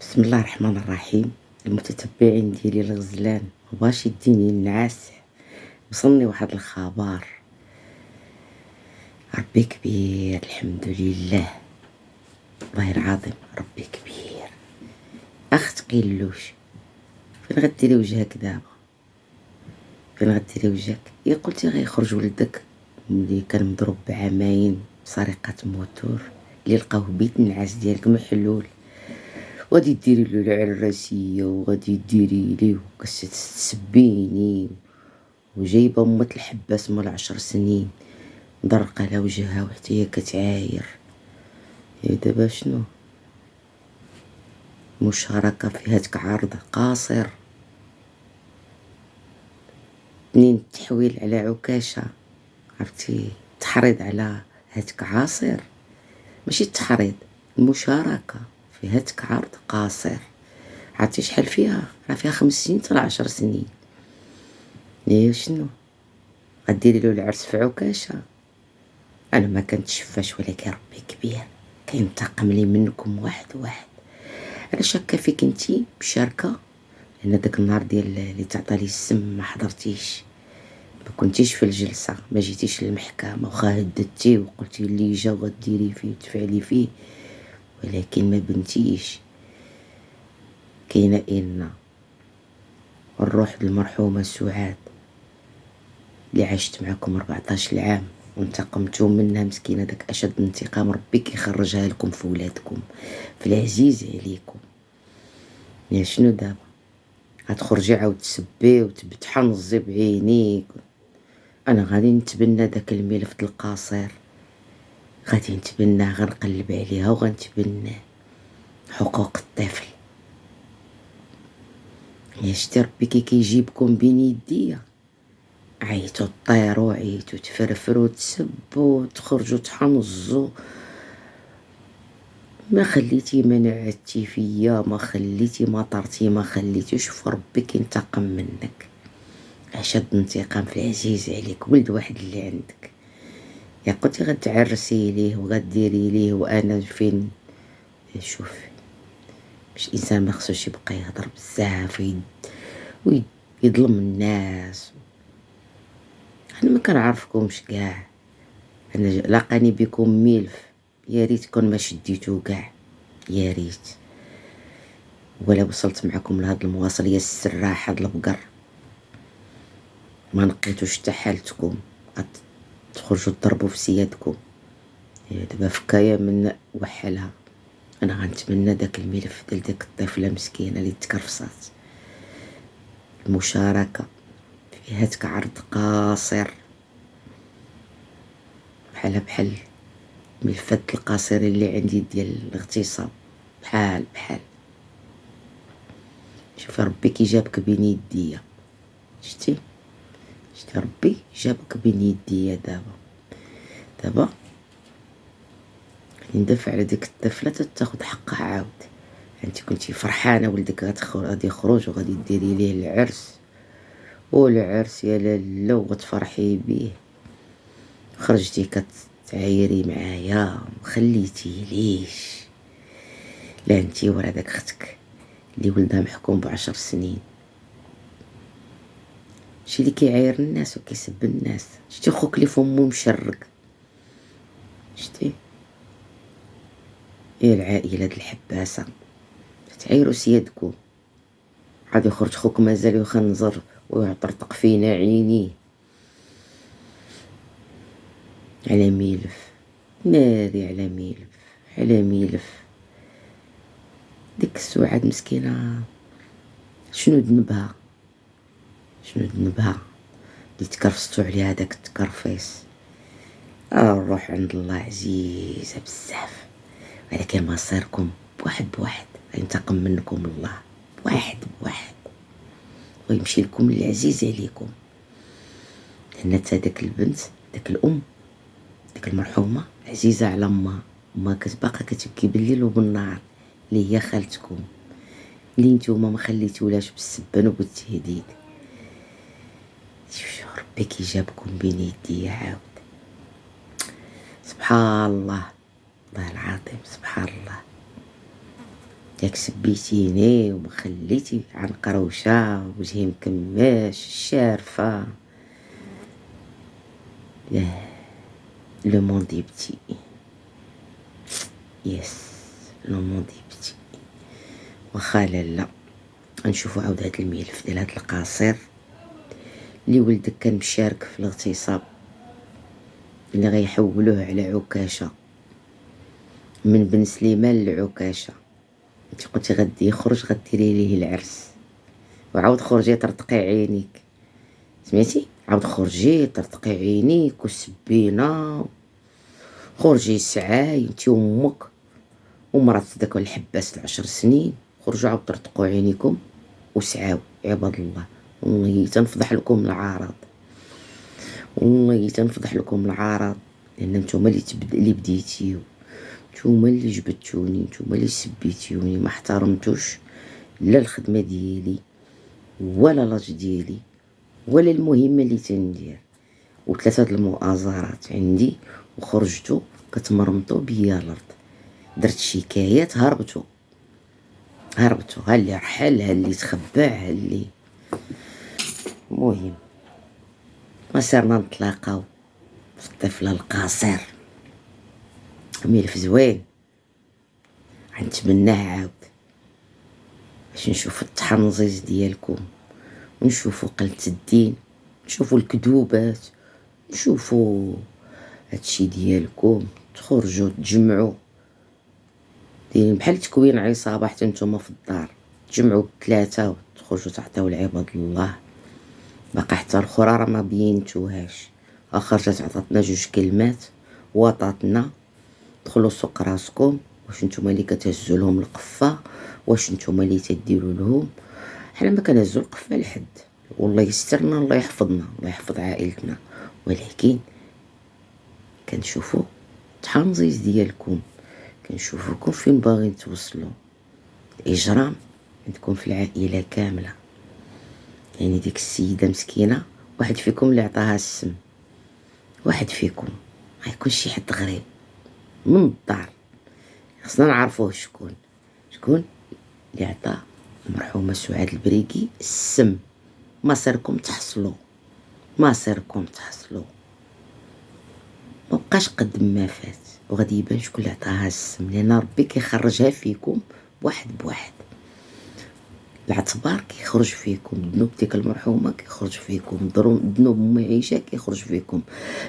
بسم الله الرحمن الرحيم. المتتبعين ديالي الغزلان مبغاش يديني النعاس. وصلني واحد الخبر. ربي كبير الحمد لله، والله العظيم ربي كبير. اخت قيلوش فين غديري وجهك دابا؟ فين غديري وجهك؟ يا قلتي غيخرج ولدك ملي كان مضروب بعامين بسرقة موتور اللي لقاوه بيت النعاس ديالك محلول، وغادي ديري له العراسيه وغادي ديري ليه وكتسبيني وجايبه امة الحباس مال 10 سنين مدرقه على وجهها وحتى هي كتعاير. يا دابا شنو؟ مشاركه في هاتك عرض قاصر، 2 تحويل على عكاشه، عرفتي تحريض على هاتك عاصر، ماشي التحريض، المشاركه في هاتك عرض قاصر. عرفتي شحال فيها؟ راه فيها 5 سنين حتى 10 سنين. يا شنو غديري له العرس في عكاشه؟ انا ما كنتشفاش، ولكن ربي كبير كينتقم لي منكم واحد واحد. انا شاكه فيك انتي مشاركه، لان داك النهار ديال اللي تعطى لي السم ما حضرتيش، ما كنتيش في الجلسه، ما جيتيش للمحكمه، واخا هددتي وقلتي اللي جا وغديري فيه وتفعلي فيه، ولكن ما بنتيش. كاينه إلنا الروح المرحومه سعاد اللي عشت معكم 14 عام وانتقمتوا منها مسكينه، داك اشد انتقام ربي كيخرجها لكم في ولادكم، في العزيز عليكم. يا شنو دابا؟ غتخرجي عاود تسبي وتبتحنظي بعينيك؟ انا غادي نتبنى داك الملف د القصير، غادي نتبناه، غنقلب عليها وغنتبناه. حقوق الطفل يا شتي ربي كيجيبكم بين يديا، عيتو طيرو، عيتو تفرفرو، تسبو، تخرجوا تحنظوا، ما خليتي ما نعتي فيا، ما خليتي ما طرتي، ما خليتي. شوف ربي كينتقم منك اشد انتقام في العزيز عليك، ولد واحد اللي عندك. يا قلتي غتعرسي ليه وغديري ليه وانا فين؟ شوف، مش انسان ما خصوش يبقى يهضر بزاف ويظلم الناس. انا ما كنعرفكمش كاع، انا لاقاني بكم ملف، يا ريت كون ما شديتو كاع، يا ريت. ولا وصلت معكم لهاد المواصليه السراحه د البقر، ما نقيتوش حتى حالتكم، تخرجوا تضربوا في سيادكم. دابا فكايه من وحلها. انا غنتمنى داك الملف ديال ديك الطفله مسكينه اللي تكرفصات، المشاركه في هاتك عرض قاصر، بحال ملفات القصير اللي عندي ديال الاغتصاب، بحال. شوفي ربي كي جابك بين يديا، شتي ربي جابك بين يديا. دابا ندافع على ديك الطفله تاخد حقها عاود. انت كنتي فرحانه ولدك غادي يخرج وغادي ديري ليه العرس، والعرس يا لاله وغتفرحي بيه، خرجتي كتعايري معايا وخليتي ليش؟ لا انتي ورا داك اختك اللي ولدها محكوم ب10 سنين، شي اللي كيعاير الناس وكيسب الناس. شتي خوك اللي فمو مشرق؟ شتي؟ يا العائله د الحباسه تعايروا سيادكم. عاد يخرج خوك مازال يخنزر ويعطرطق فينا عينيه على ملف، ناري على ملف. ديك السعاد مسكينه شنو ذنبها اللي تكرفصتو عليها داك التكرفيس؟ الروح عند الله عزيزه بزاف، ولكن مصيركم بواحد غينتقم منكم الله بواحد ويمشي لكم العزيز عليكم. لان تا داك البنت، داك الام، داك المرحومه عزيزه على ما كتبقى كتبكي بالليل وبالنهار، اللي هي خالتكم، اللي نتوما ما خليتولاش بالسبان وبالتهديد. شوف ربي كي جابكم بين يدي عاود. سبحان الله، والله العظيم سبحان الله. ياك سبيتيني وما خليتي عن قروشه وجهي مكماش الشارفه. ياه لو موند يبكي، يس لو موند يبكي. واخا لالا غنشوفو عاود هاد الملف ديال هاد القصير اللي ولدك كان مشارك في الاغتصاب اللي غيحولوه على عكاشه، من بن سليمان لعكاشه. انت قلتي غادي يخرج غديري ليه العرس، وعاود خرجي طرطقي عينيك، سمعتي؟ عاود خرجي طرطقي عينيك وسبينا، خرجي سعاي انت وامك ومرات داك الحباس 10 سنين، خرجوا عاود طرطقوا عينيكم وسعاو عباد الله. والله تنفضح لكم العارض، والله تنفضح لكم العارض، لان نتوما اللي بديتيو، نتوما اللي جبدتوني، نتوما اللي سبيتيوني، ما احترمتوش لا الخدمه ديالي ولا لاج ديالي ولا المهمه اللي تندير. وثلاثه د المؤازرات عندي وخرجتو كتمرمطوا بيا الارض، درت شكايات هربتوا، ها اللي رحل ها اللي تخبع ها اللي. المهم ما صرنا نتلاقاو في الطفل القصير، ملف زوين غنتمناه عاود باش نشوفو التحنزيز ديالكم، ونشوفو قلة الدين، نشوفو الكذوبات، نشوفو هادشي ديالكم، تخرجوا تجمعوا دايرين بحال تكوين عصابه حتى نتوما في الدار، تجمعوا بثلاثه وتخرجوا تعطيو لعباد الله. باقا حتى الاخرى راه ما بينتوهاش، خرجت عطاتنا 2 كلمات وطاتنا. دخلوا سوق راسكم، واش نتوما اللي كتهزوا لهم القفه، واش نتوما اللي تديروا لهم؟ حنا ما كنهزوا القفه لحد، والله يسترنا الله يحفظنا الله يحفظ عائلتنا، ولكن كنشوفوا التحنزيز ديالكم، كنشوفوكم فين باغيين توصلوا. الاجرام عندكم في العائله كامله، يعني ديك السيده مسكينه واحد فيكم اللي عطاها السم، واحد فيكم ما يكونش شي حد غريب من الدار، خصنا نعرفوه شكون اللي عطا المرحومه سعاد البريكي السم. مصيركم تحصلوا، مصيركم تحصلوا، ما بقاش قد ما فات وغادي يبان شكون اللي عطاها السم، لان ربي كيخرجها فيكم بواحد بواحد. العتبار كيخرج فيكم، ذنوب ديك المرحومه كيخرج فيكم، ذنوب ام عيشه كيخرج فيكم،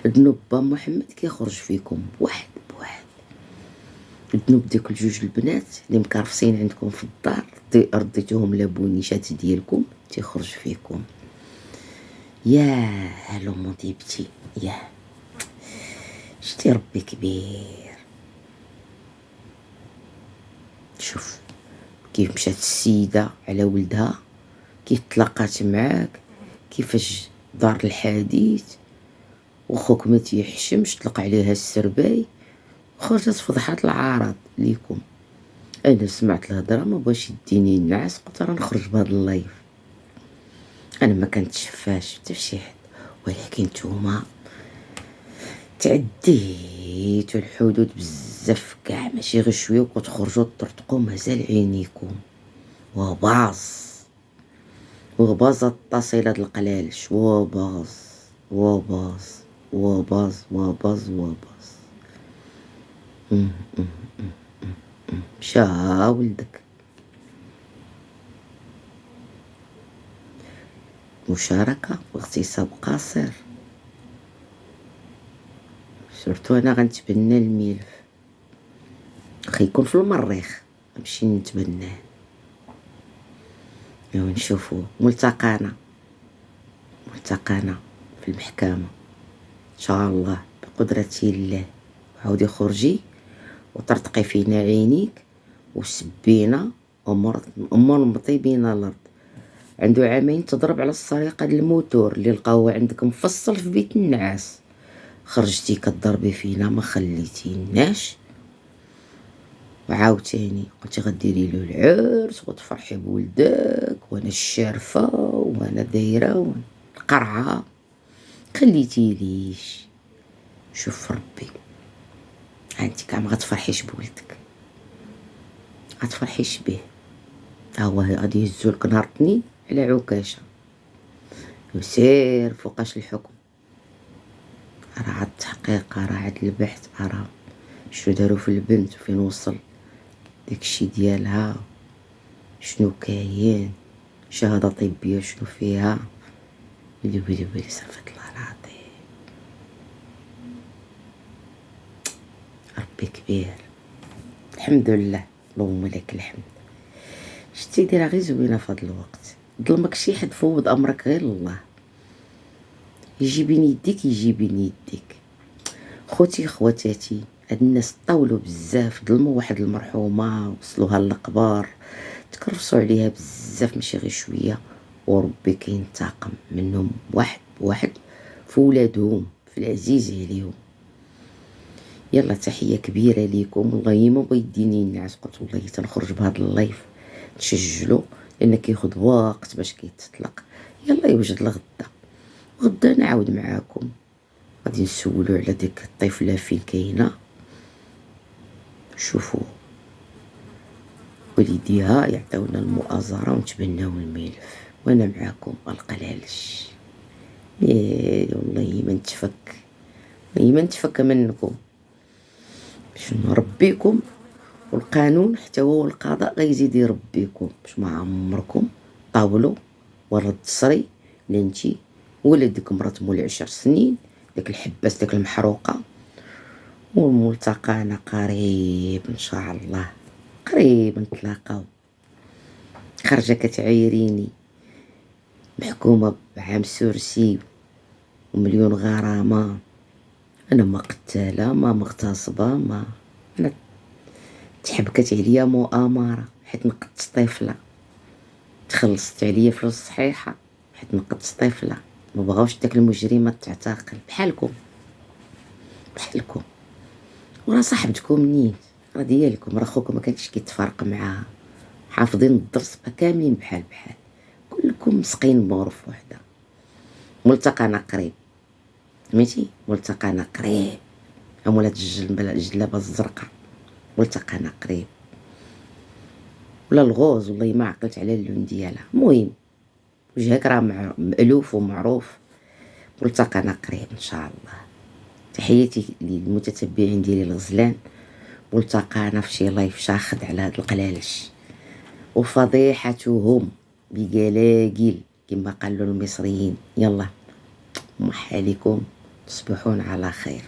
ذنوب با محمد كيخرج فيكم بواحد بواحد. الذنوب ديك الجوج البنات اللي مكرفسين عندكم في الدار رديتوهم لابونيشات ديالكم تيخرج فيكم. يا لو مونتي بتي، يا شتي ربي كبير. شوف كيف مشات السيده على ولدها، كيف تلاقات معاك، كيفاش دار الحديث، وخوك ما تيحشمش طلق عليها السرباي وخرجت فضحات العارض ليكم. انا سمعت الهضره ما بغاش يديني النعاس، قلت راه نخرج بهذا اللايف. انا ما كنتشفاش حتى شي حد، ولكن نتوما تعديتوا الحدود بزاف كاع، ماشي غير شويه وكتخرجوا تطرطقوا مازال عينيكم. وباز التصيلة القلالش، وباز. مشى ولدك. مشاركة واغتصاب قاصر، سورتو انا غنتبنى الملف، خي يكون في المريخ نمشي نتبناه ونشوفو. ملتقانا في المحكمة ان شاء الله بقدرة الله. عاودي خرجي وطرطقي فينا عينيك وسبينا ومرمطي بينا الارض. عنده 2 عام تضرب على السرقة د الموتور اللي لقاوه عندك مفصل في بيت النعاس، خرجتي كتضربي فينا ما خليتيناش، وعاوتاني قلتي غديري له العرس وتفرحي بولدك، وانا الشارفه وانا دايره قرعه خليتي ليش. شوف ربي انت كاع ما غتفرحيش بولدك، غتفرحيش به. ها هو غادي يهزولك نهار الاثنين على عكاشة، وسير فوقاش الحكم، راه عاد التحقيق، راه عاد البحث، راه شنو دارو في البنت وفين وصل داكشي ديالها، شنو كاين، شهادة طبية شنو فيها، ويلي صافي الله العظيم. ربي كبير، الحمد لله، اللهم لك الحمد. شتي راه غير زوينه في هذا الوقت، ظلمك شي حد، فوض امرك غير الله، يجي بين يديك يجي بين يديك. خوتي خواتاتي، هاد الناس طاولوا بزاف، ظلموا واحد المرحومه وصلوها للقبر، تكرفصوا عليها بزاف ماشي غير شويه، وربي كينتقم منهم واحد بواحد في ولادهم، في العزيز عليهم. يلا تحيه كبيره ليكم، والله ما بغيت يديني ينعس، قلت والله تنخرج بهذا اللايف نسجلو لان كياخد وقت باش كيتطلق. يلا يوجد لغدا، غدا نعاود معاكم، غادي نسولو على ديك الطفله فين كاينه، شوفوا والديها يعطيونا المؤازره ونتبناو الملف، وانا معاكم القلالش. والله ما نتفك، والله ما نتفك منكم، باش نربيكم، والقانون حتى هو القضاء غيزيد يربيكم، باش ما عمركم طاولوا ورا الدصري لا انتي ولا ديك مرات مول 10 سنين، داك الحباس داك المحروقه. والملتقانا قريب ان شاء الله، قريب نتلاقاو. خرجه كتعايريني محكومه بعام سورسي ومليون غرامه، انا ما قتاله ما مغتصبه، ما انا تحبكت عليا مؤامره حيت نقدت طفله، تخلصت عليا فلوس صحيحه حيت نقدت طفله، ما بغاوش داك المجرمه تعتقل بحالكم بحالكم. وراه صاحبتكم نيت راه ديالكم، راه خوكم ما كانش كيتفارق معاها، حافظين الدرس كاملين بحال بحال، كلكم مسقين بغرف وحده. ملتقانا قريب، سميتي ملتقانا قريب، امولات الجلابه الزرقاء، ملتقانا قريب. ولا الغوز والله ما عقلت على اللون ديالها، المهم وجهك راه مألوف ومعروف. ملتقانا قريب ان شاء الله. تحياتي للمتتبعين ديالي الغزلان، ملتقانا في شي لايف شاخد على هاد القلالش، وفضيحتهم بقلاقل كما قالوا المصريين. يلا محالكم، تصبحون على خير.